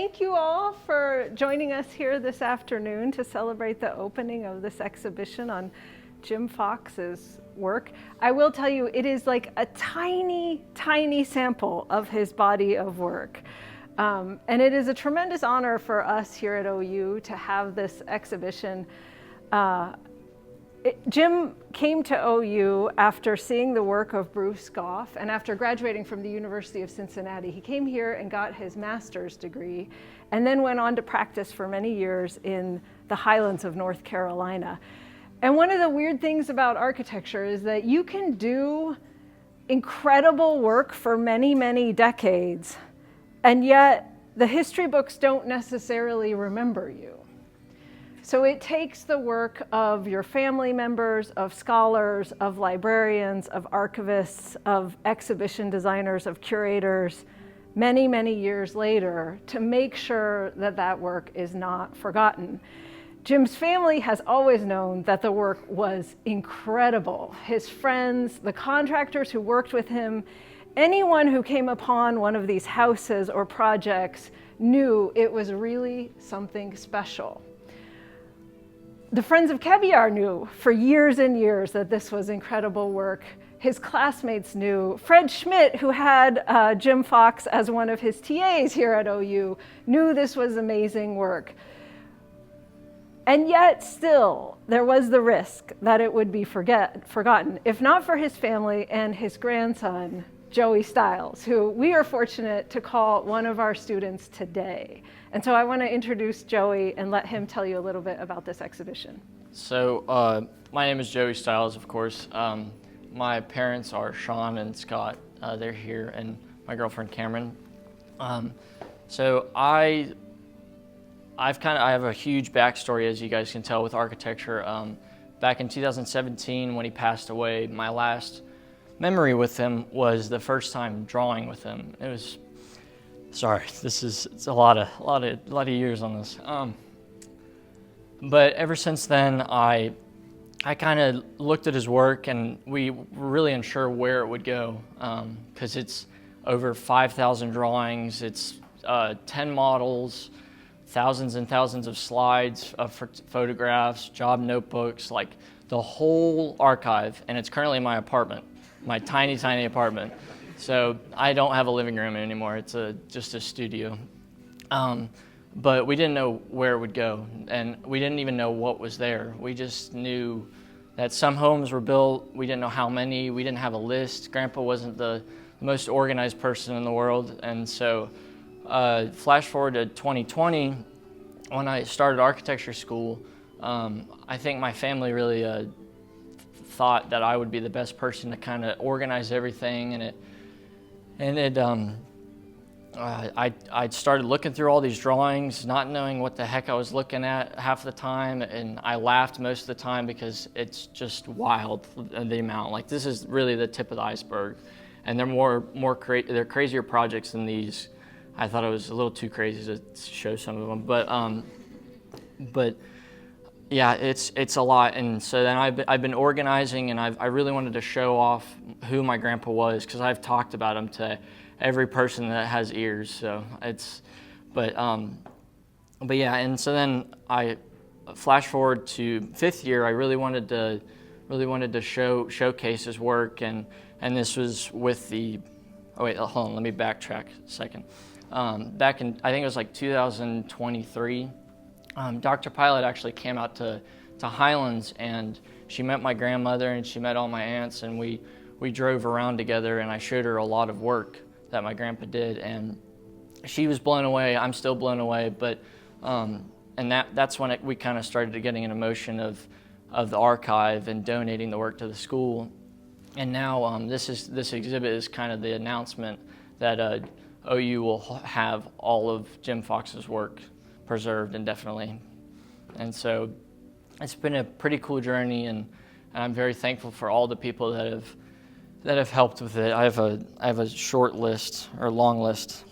thank you all for joining us here this afternoon to celebrate the opening of this exhibition on Jim Fox's work. I will tell you, it is like a tiny, tiny sample of his body of work. And it is a tremendous honor for us here at OU to have this exhibition. Jim came to OU after seeing the work of Bruce Goff, and after graduating from the University of Cincinnati. He came here and got his master's degree, and then went on to practice for many years in the highlands of North Carolina. And one of the weird things about architecture is that you can do incredible work for many, many decades, and yet the history books don't necessarily remember you. So it takes the work of your family members, of scholars, of librarians, of archivists, of exhibition designers, of curators, many, many years later to make sure that that work is not forgotten. Jim's family has always known that the work was incredible. His friends, the contractors who worked with him, anyone who came upon one of these houses or projects knew it was really something special. The Friends of Kebiar knew for years and years that this was incredible work. His classmates knew. Fred Schmidt, who had Jim Fox as one of his TAs here at OU, knew this was amazing work. And yet still, there was the risk that it would be forgotten, if not for his family and his grandson, Joey Stiles, who we are fortunate to call one of our students today. And so I want to introduce Joey and let him tell you a little bit about this exhibition. So my name is Joey Stiles, of course. My parents are Sean and Scott. They're here, and my girlfriend Cameron. So I have a huge backstory, as you guys can tell, with architecture. Back in 2017, when he passed away, my last memory with him was the first time drawing with him. It was, it's a lot of years on this. But ever since then, I kind of looked at his work, and we were really unsure where it would go, because it's over 5,000 drawings, it's 10 models, thousands and thousands of slides of photographs, job notebooks, like the whole archive, and it's currently in my apartment. My tiny, tiny apartment. So I don't have a living room anymore. It's just a studio. But we didn't know where it would go, and we didn't even know what was there. We just knew that some homes were built. We didn't know how many. We didn't have a list. Grandpa wasn't the most organized person in the world. And so flash forward to 2020, when I started architecture school, I think my family really thought that I would be the best person to kind of organize everything, I started looking through all these drawings, not knowing what the heck I was looking at half the time, and I laughed most of the time because it's just wild, the amount. Like, this is really the tip of the iceberg, and they're crazier projects than these. I thought it was a little too crazy to show some of them, but yeah, it's a lot. And so then I've been organizing, and I really wanted to show off who my grandpa was, because I've talked about him to every person that has ears. So but yeah. And so then I flash forward to 5th year. I really wanted to showcase his work, and this was with the. Oh wait, hold on. Let me backtrack a second. Back in, I think it was like 2023. Dr. Pilat actually came out to Highlands, and she met my grandmother, and she met all my aunts, and we drove around together, and I showed her a lot of work that my grandpa did, and she was blown away. I'm still blown away, but and that's when we kind of started getting an emotion of the archive and donating the work to the school. And now this exhibit is kind of the announcement that OU will have all of Jim Fox's work preserved indefinitely. And so it's been a pretty cool journey, and I'm very thankful for all the people that have helped with it. I have a short list, or long list.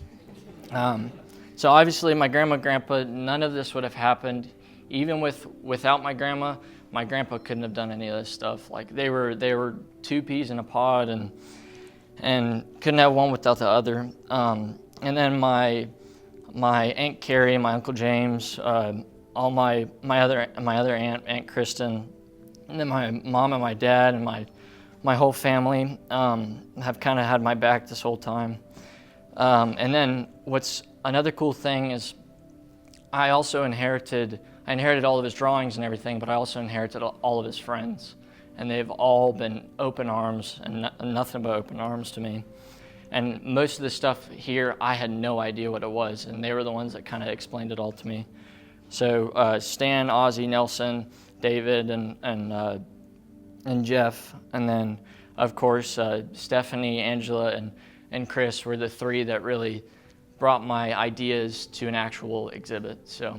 So obviously my grandma and grandpa, none of this would have happened. Even without my grandpa couldn't have done any of this stuff. Like, they were two peas in a pod, and couldn't have one without the other. And then my my Aunt Carrie, my Uncle James, all my other aunt, Aunt Kristen, and then my mom and my dad and my whole family have kind of had my back this whole time. And then what's another cool thing is I inherited all of his drawings and everything, but I also inherited all of his friends. And they've all been open arms and nothing but open arms to me. And most of the stuff here, I had no idea what it was, and they were the ones that kind of explained it all to me. So Stan, Ozzy, Nelson, David, and Jeff, and then of course Stephanie, Angela, and Chris were the three that really brought my ideas to an actual exhibit. So,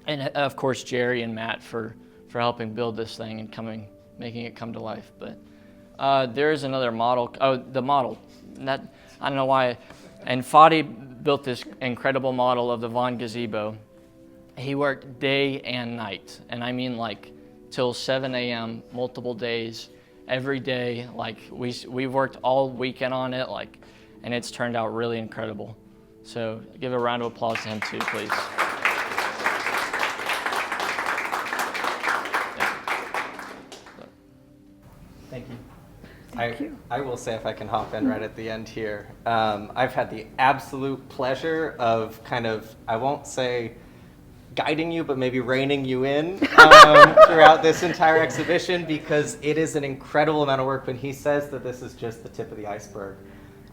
and of course Jerry and Matt for helping build this thing and making it come to life. But there is another model. Oh, the model. That I don't know why. And Fadi built this incredible model of the Von Gazebo. He worked day and night, and I mean like till 7 a.m. multiple days, every day. Like we've worked all weekend on it, and it's turned out really incredible. So give a round of applause to him too, please. Thank you. Thank you. I will say, if I can hop in right at the end here, I've had the absolute pleasure of I won't say guiding you, but maybe reining you in throughout this entire exhibition, because it is an incredible amount of work. When he says that this is just the tip of the iceberg,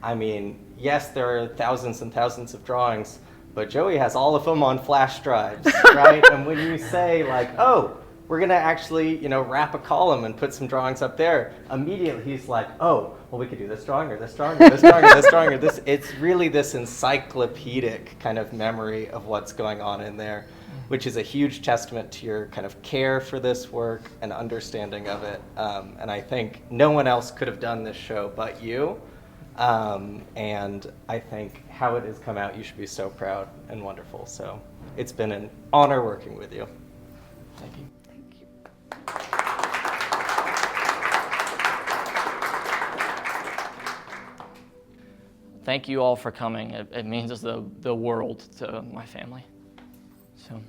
I mean, yes, there are thousands and thousands of drawings, but Joey has all of them on flash drives, right? And when you say oh, we're gonna actually, wrap a column and put some drawings up there, immediately he's like, oh, well, we could do this drawing or this drawing or this drawing or this drawing or this. It's really this encyclopedic kind of memory of what's going on in there, which is a huge testament to your kind of care for this work and understanding of it. And I think no one else could have done this show but you. And I think how it has come out, you should be so proud and wonderful. So it's been an honor working with you. Thank you. Thank you all for coming. It means the world to my family. So.